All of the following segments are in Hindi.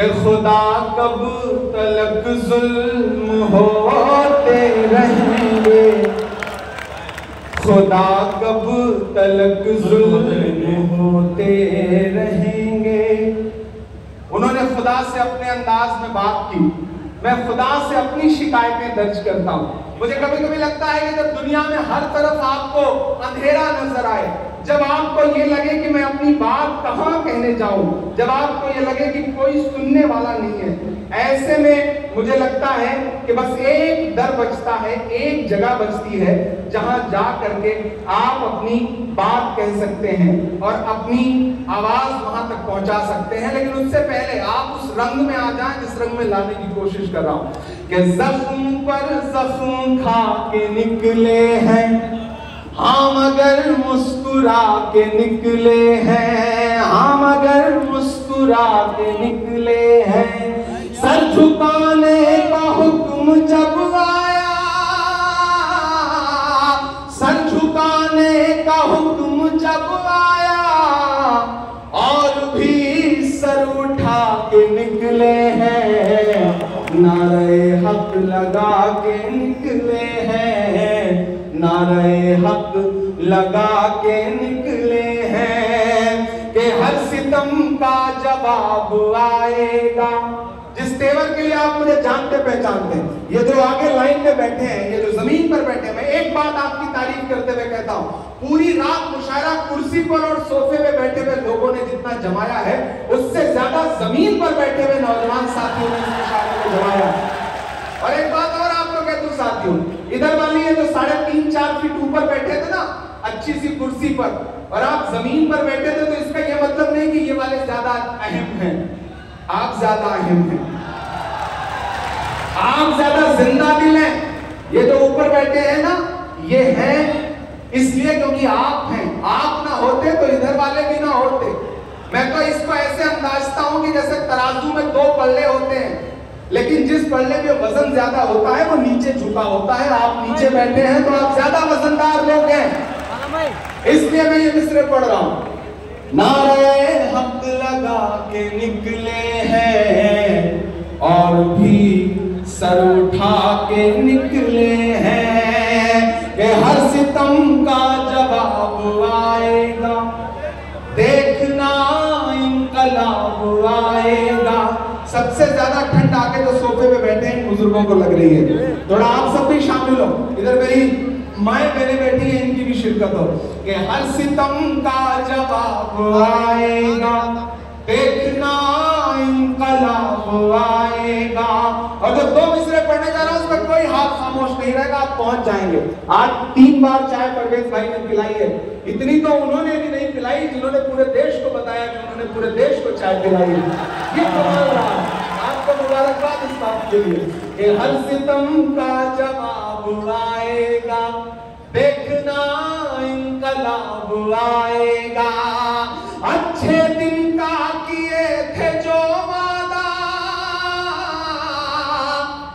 कि खुदा कब तलक जुल्म होते रहेंगे, खुदा कब तलक जुल्म होते रहेंगे। उन्होंने खुदा से अपने अंदाज में बात की। मैं खुदा से अपनी शिकायतें दर्ज करता हूँ। मुझे कभी कभी लगता है कि जब दुनिया में हर तरफ आपको अंधेरा नजर आए, जब आपको ये लगे कि मैं अपनी बात कहाँ कहने जाऊं, जब आपको ये लगे कि कोई सुनने वाला नहीं है, ऐसे में मुझे लगता है कि बस एक दर बचता है, एक जगह बचती है जहां जा करके आप अपनी बात कह सकते हैं और अपनी आवाज वहां तक पहुंचा सकते हैं। लेकिन उससे पहले आप उस रंग में आ जाएं जिस रंग में लाने की कोशिश कर रहा हूं कि जख्म पर जख्म खा के निकले हैं हम, अगर मुस्कुरा के निकले हैं हम, अगर मुस्कुरा के निकले हैं। सर झुकाने का हुक्म जब आया, सर झुकाने का हुक्म जब आया, और भी सर उठा के निकले हैं, नारे हक लगा के निकले हैं, नारे हक लगा के निकले हैं कि हर सितम का जवाब आएगा। जिस तेवर के लिए आप मुझे जानते पहचानते हैं, ये जो आगे लाइन में बैठे हैं, ये जो जमीन पर बैठे हैं, मैं एक बात आपकी तारीफ करते हुए कहता हूं, पूरी रात मुशायरा कुर्सी पर और सोफे पे बैठे हुए लोगों ने जितना जमाया है, उससे ज्यादा जमीन पर बैठे हुए नौजवान साथियों ने इस मुशायरे को जमाया। और एक बात और आपको कहता हूं साथियों, इधर वाली ये जो 3.5-4 फीट ऊपर बैठे थे ना अच्छी सी कुर्सी पर, और आप जमीन पर बैठे थे, तो इसका ये मतलब नहीं कि ये वाले ज्यादा अहम हैं, आप ज्यादा अहम हैं, आप ज्यादा जिंदा दिल हैं। ये जो ऊपर बैठे हैं ना, ये हैं इसलिए क्योंकि आप हैं। आप ना होते तो इधर वाले भी ना होते। मैं तो इसको ऐसे अंदाजता हूं कि जैसे तराजू में 2 पल्ले होते हैं, लेकिन जिस पल्ले में वजन ज्यादा होता है वो नीचे झुका होता है। आप नीचे बैठे हैं तो आप ज्यादा वजनदार लोग हैं, इसलिए मैं ये मिसरे पढ़ रहा हूं। नारे हक लगा के निकले हैं और भी सर उठा के निकले हैं कि हर सितम का जवाब आएगा, देखना इंकलाब आएगा। सबसे ज्यादा ठंड आके जो सोफे पे बैठे हैं बुजुर्गों को लग रही है, थोड़ा आप सब भी शामिल हो। इधर मेरी माएं बहनें बैठी हैं, इनकी भी शिरकत हो कि हर सितम का जवाब आएगा, देखना इंकलाब आएगा। और जब 2 मिसरे पढ़ने जा रहा हूं उसमें कोई हाथ खामोश नहीं रहेगा, आप पहुंच जाएंगे। आज 3 बार चाय परवेज भाई ने पिलाई है, इतनी तो उन्होंने भी नहीं पिलाई जिन्होंने पूरे देश को बताया कि उन्होंने पूरे देश को चाय पिलाई है। ये कमाल रहा, आपको मुबारकबाद इस बात के लिए कि हर सितम का जवाब आएगा, देखना इंकलाब आएगा। अच्छे दिन का किए थे जो वादा,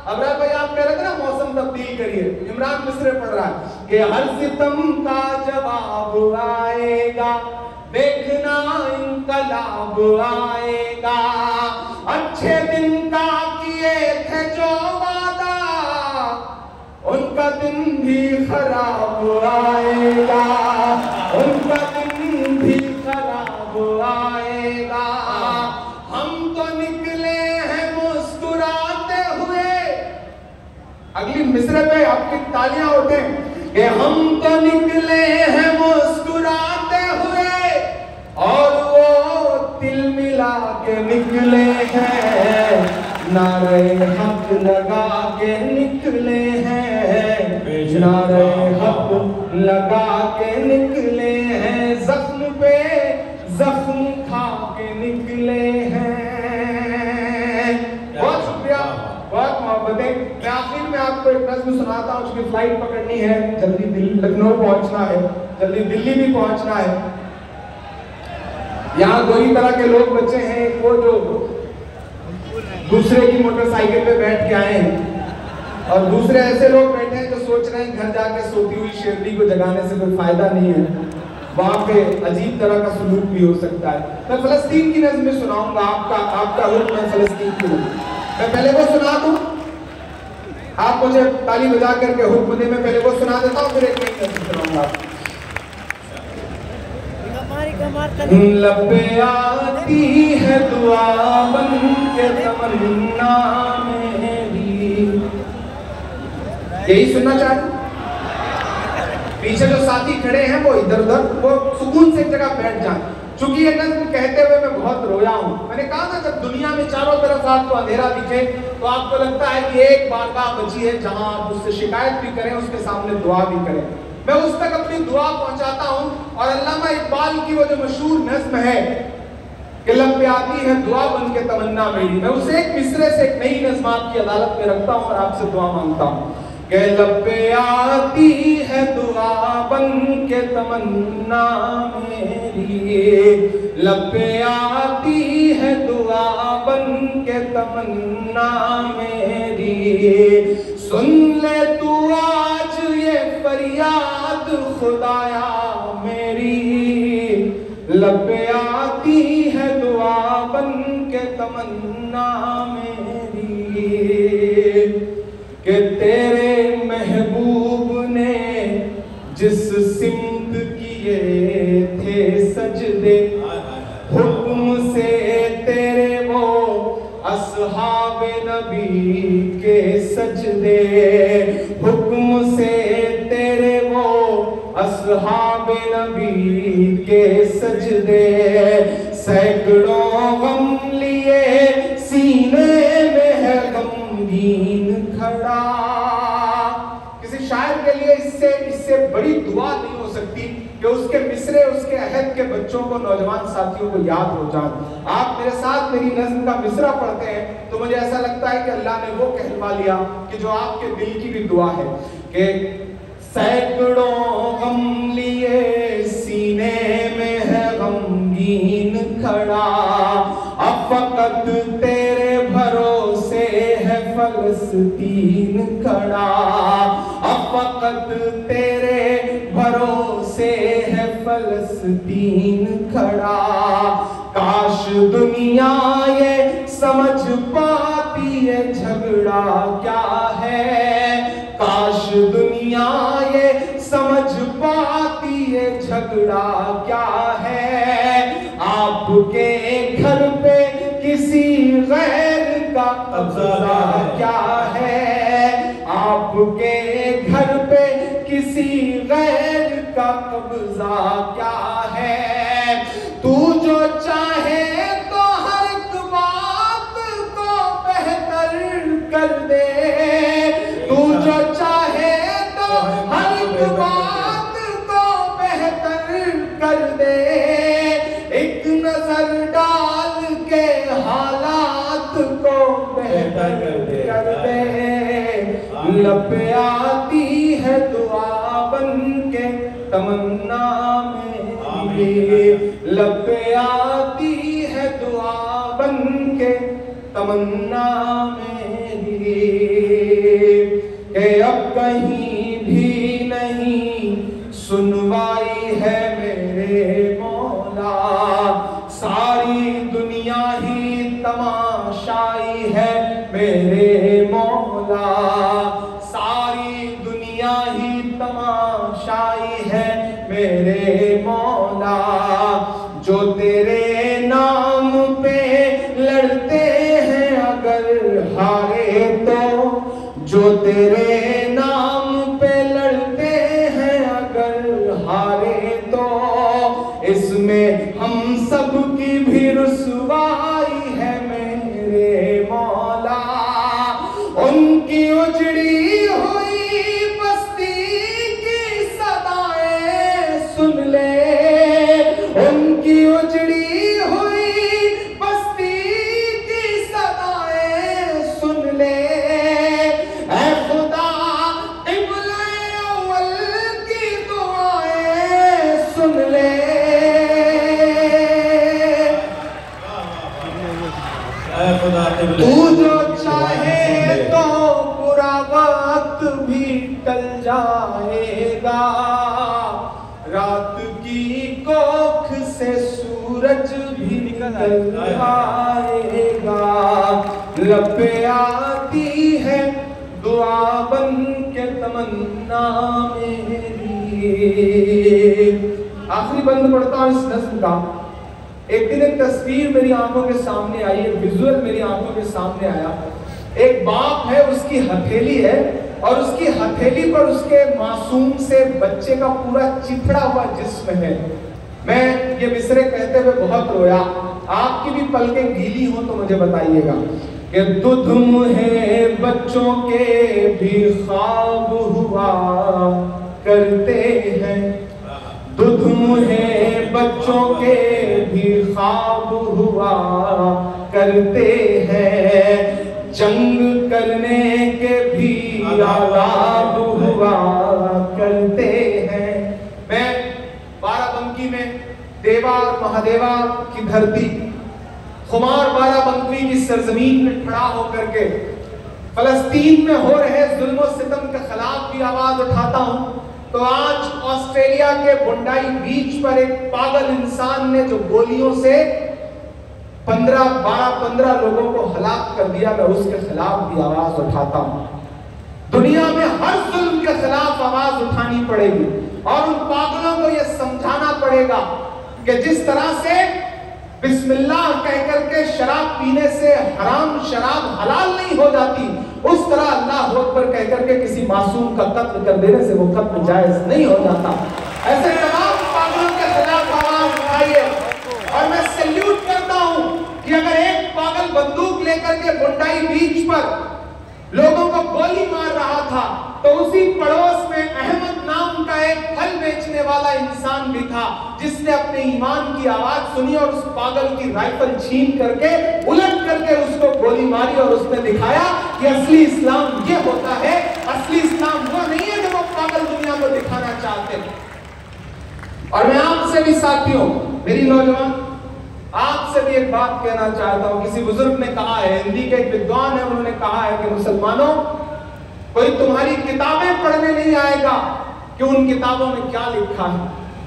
अबरार भाई आप कह रहे थे ना मौसम तब्दील करिए, इमरान मिसरे पढ़ रहा है कि हर सितम का जवाब आएगा, देखना इंकलाब आएगा। अच्छे दिन का किए थे जो वादा, उनका दिन भी खराब आएगा, उनका दिन भी खराब आएगा। हम तो निकले हैं मुस्कुराते हुए, अगली मिसरे पे आपकी तालियां उठे कि हम तो निकले हैं मुस्कुराते हुए और वो तिल मिला के निकले हैं, नारे हक लगा के निकले हैं, नारे हक लगा के निकले हैं, जख्म पे जख्म खा के निकले हैं। बहुत शुक्रिया, बहुत मोहब्बतें। मैं आखिर में आपको एक नज़्म सुनाता हूँ, उसकी फ्लाइट पकड़नी है, जल्दी दिल्ली लखनऊ पहुंचना है, जल्दी दिल्ली भी पहुंचना है। यहाँ 2 ही तरह के लोग बचे हैं, वो जो दूसरे की मोटरसाइकिल पे बैठ के आए हैं, और दूसरे ऐसे लोग बैठे हैं जो सोच रहे हैं घर जाके सोती हुई शेरनी को जगाने से कोई फायदा नहीं है। वहां पे अजीब तरह का सलूक भी हो सकता है। मैं फलस्तीन की नज़्म सुनाऊंगा, आपका हुक्म है फलस्तीन की नज़्म। मैं पहले वो सुना दूं, आप मुझे ताली बजा करके हुक्म दे, मैं पहले वो सुना देता हूँ, फिर एक नई नज़्म सुनाऊंगा। लब पे आती है दुआ बन के तमन्ना मेरी, यही सुनना चाहते। पीछे जो साथी खड़े हैं वो इधर उधर, वो सुकून से एक जगह बैठ जाएं। चूंकि ये नज़्म कहते हुए मैं बहुत रोया हूँ। मैंने कहा था जब दुनिया में चारों तरफ आपको अंधेरा दिखे तो आपको लगता है कि एक बारगाह बची है जहां आप उससे शिकायत भी करें, उसके सामने दुआ भी करें। मैं उस तक अपनी दुआ पहुंचाता हूं। और अल्लामा इकबाल की वो जो मशहूर नज़्म है कि लब पे आती है दुआ बन के तमन्ना मेरी, मैं उसे एक मिसरे से एक नई नज़्म आपकी अदालत में रखता हूं और आपसे दुआ मांगता हूं कि लब पे आती है दुआ बन के तमन्ना मेरी, लब पे आती है दुआ बन के तमन्ना मेरी, सुन ले तू आज ये फरियाद खुदाया मेरी, लब पे आती है दुआ बन के तमन्ना मेरी, कि तेरे महबूब ने जिस सिमत किए थे सजदे, हुक्म से तेरे वो असहाबे नबी के सजदे, हुक्म से तेरे वो असहाबे नबी के सजदे, सैकड़ों गम लिए सीने में है गमगीन खड़ा। किसी शायर के लिए इससे बड़ी दुआ नहीं हो सकती कि उसके मिसरे उसके अहद के बच्चों को, नौजवान साथियों को याद हो जाए। आप मेरे साथ मेरी नज़्म का मिसरा पढ़ते हैं तो मुझे ऐसा लगता है कि अल्लाह ने वो कहलवा लिया कि जो आपके दिल की भी दुआ है कि सैकड़ों गम लिए सीने में है गमगीन खड़ा, अब फकत तेरे भरोसे है फलस्तीन खड़ा, अब फकत तेरे भरोसे है फलस्तीन खड़ा। काश दुनिया ये समझ पाती है झगड़ा क्या है, काश दुनिया ये समझ पाती है झगड़ा क्या है, आपके घर पे किसी गैर का कब्जा क्या है, आपके घर पे किसी गैर का कब्जा क्या है, तू जो चाहे तो हर एक बात को बेहतर कर दे, तू जो चाहे तो हर एक बात को बेहतर कर दे, एक नजर डाल के हालात को बेहतर कर दे, लब पे आती है दुआ बन के तमन्ना मेरी, लब पे आती है दुआ बन के तमन्ना मेरी, कि अब कहीं भी नहीं सुनवाई है मेरे मौला, सारी दुनिया ही तमाशाई है मेरे मौला, सारी दुनिया ही तमाशाई है मेरे मौला, जो तेरे नाम पे लड़ते हैं अगर हारे तो, जो तेरे नाम पे लड़ते हैं अगर हारे तो, इसमें हम सब की भी रुसवाई है मेरे मौला, उनकी उजड़ी हुई बस्ती की सदाएं सुन ले, उनकी उजड़ी हुई बस्ती की सदाएं सुन ले, ऐ खुदा क़िबले अव्वल की दुआएं सुन ले, तू जो चाहे तो बुरा वक्त भी टल जाएगा, रात की कर आएगा। लब पे आती है दुआ बन के तमन्ना मेरी। आखिरी बंद पढ़ता हूं इस नज़्म का। एक दिन एक तस्वीर मेरी आंखों के सामने आई, एक विजुअल मेरी आंखों के सामने आया। एक बाप है, उसकी हथेली है और उसकी हथेली पर उसके मासूम से बच्चे का पूरा चिथड़ा हुआ जिस्म है। मैं ये मिसरे कहते हुए बहुत रोया। आपकी भी पलकें गीली हो तो मुझे बताइएगा कि दुध मुहे बच्चों के भी ख्वाब हुआ करते हैं, दुध मुहे बच्चों के भी ख्वाब हुआ करते हैं, जंग करने के भी आदाब हुआ करते हैं। मैं बाराबंकी में देवा और महादेवा की धरती, खुमार बाराबंकी की सरजमीन में खड़ा होकर के फलस्तीन में हो रहे जुल्म और सितम के खिलाफ भी आवाज उठाता हूं। तो आज ऑस्ट्रेलिया के बुंडाई बीच पर एक पागल इंसान ने जो गोलियों से 15 लोगों को हलाक कर दिया, मैं उसके खिलाफ भी आवाज उठाता हूं। दुनिया में हर जुल्म के खिलाफ आवाज उठानी पड़ेगी और उन पागलों को यह समझाना पड़ेगा कि जिस तरह से बिस्मिल्लाह कहकर के शराब पीने से हराम शराब हलाल नहीं हो जाती, उस तरह अल्लाह अकबर कहकर के किसी मासूम का कत्ल कर देने से वो कत्ल जायज नहीं हो जाता। ऐसे तमाम पागलों के खिलाफ आवाज उठाइए। और मैं सैल्यूट करता हूं कि अगर एक पागल बंदूक लेकर के बुंडाई बीच पर लोगों को गोली मार रहा था तो उसी पड़ोस में अहमद नाम का एक फल बेचने वाला इंसान भी था, जिसने अपने ईमान की आवाज सुनी और उस पागल की राइफल छीन करके उलट करके उसको गोली मारी और उसने दिखाया कि असली इस्लाम ये होता है। असली इस्लाम वो नहीं है जो वो पागल दुनिया को दिखाना चाहते हैं। और मैं आपसे भी साथियों, मेरी नौजवान, आपसे भी एक बात कहना चाहता हूं। किसी बुजुर्ग ने कहा है, हिंदी के एक विद्वान है, उन्होंने कहा है कि मुसलमानों, कोई तुम्हारी किताबें पढ़ने नहीं आएगा कि उन किताबों में क्या लिखा है,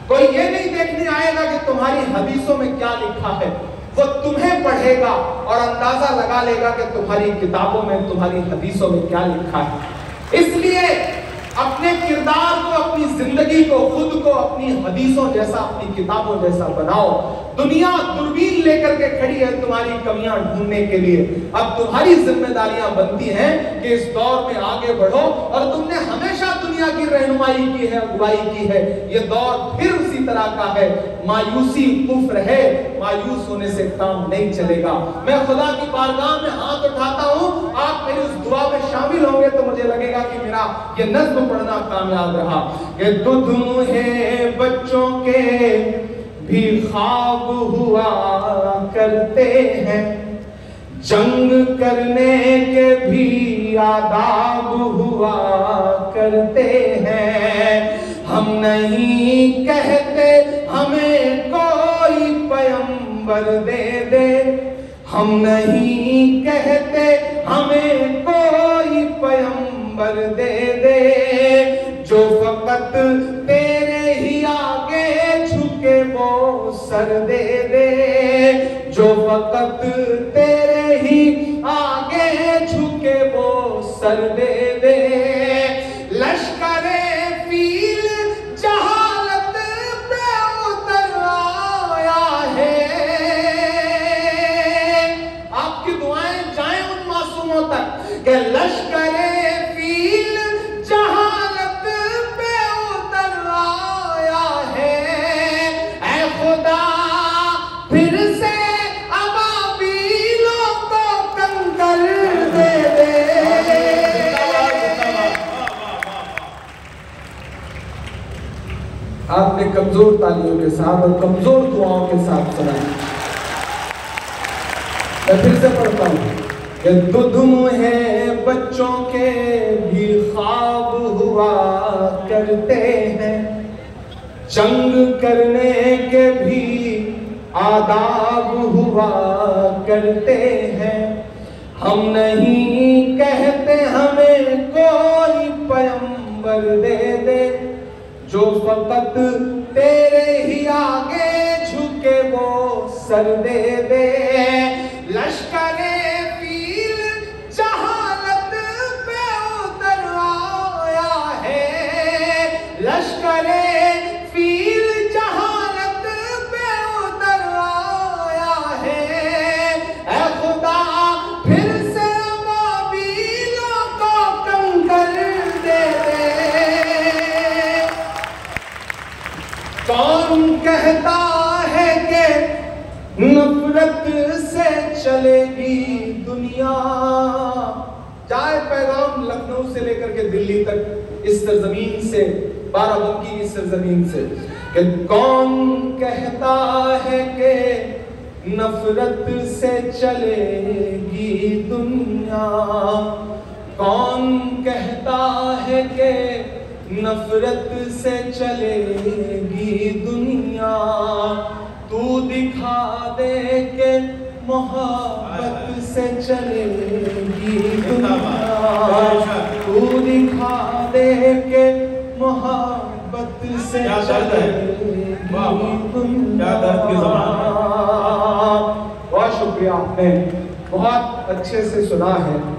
कोई ये नहीं देखने आएगा कि तुम्हारी हदीसों में क्या लिखा है, वो तुम्हें पढ़ेगा और अंदाजा लगा लेगा कि तुम्हारी किताबों में, तुम्हारी हदीसों में क्या लिखा है। इसलिए अपने किरदार को, अपनी जिंदगी को, खुद को अपनी हदीसों जैसा, अपनी किताबों जैसा बनाओ। दुनिया दूरबीन लेकर के खड़ी है तुम्हारी कमियां ढूंढने के लिए। अब तुम्हारी जिम्मेदारियां बनती हैं कि इस दौर में आगे बढ़ो। और तुमने हमेशा दुनिया की रहनुमाई की है, अगुवाई की है। ये दौर फिर उसी तरह का है। मायूसी कुफ्र है, मायूस होने से काम नहीं चलेगा। मैं खुदा की बारगाह में हाथ उठाता हूं, आप मेरी उस दुआ में शामिल होंगे तो मुझे लगेगा कि मेरा ये नज़्म पढ़ना कामयाब रहा। ये दुध मुहे बच्चों के भी ख्वाब हुआ करते हैं, जंग करने के भी आदाब हुआ करते हैं। हम नहीं कहते हमें कोई पैगंबर दे दे, हम नहीं कहते हमें कोई पैगंबर दे दे, जो फकत तेरे ही आगे झुके वो सर दे दे, जो फकत तेरे ही आगे झुके वो सर दे दे। लश्करे फील जहालत पे उतर आया है। आपकी दुआएं जाएं उन मासूमों तक कि लश्करे फील जहालत पे उतर आया है। ऐ खुदा फिर से अबाबीलों को कंकर दे दे। आपने कमजोर तालियों के साथ और कमजोर दुआओं के साथ सुना। मैं फिर से पढ़ता हूँ कि दुध मुहे बच्चों के भी ख्वाब हुआ करते हैं, जंग करने के भी आदाब हुआ करते हैं। हम नहीं कहते हमें कोई पैगंबर दे दे, जो फकत तेरे ही आगे झुके वो सर दे दे। लश्करे फील जहालत पे उतर आया है, लश्करे फील जहालत पे उतर आया है। ऐ खुदा फिर से अबाबीलों को कंकर दे दे। कौन कहता है कि नफरत से चलेगी दुनिया। जाए पैगाम लखनऊ से लेकर के दिल्ली तक, इस सरजमीन से, बाराबंकी की सरजमीन से, कि कौन कहता है कि नफरत से चलेगी दुनिया। कौन कहता है कि नफरत से चलेगी दुनिया। तू दिखा दे के मोहब्बत से चलेगी दुनिया। तू दिखा दे के मोहब्बत से चलेगी दुनिया। बहुत शुक्रिया, आपने बहुत अच्छे से सुना है।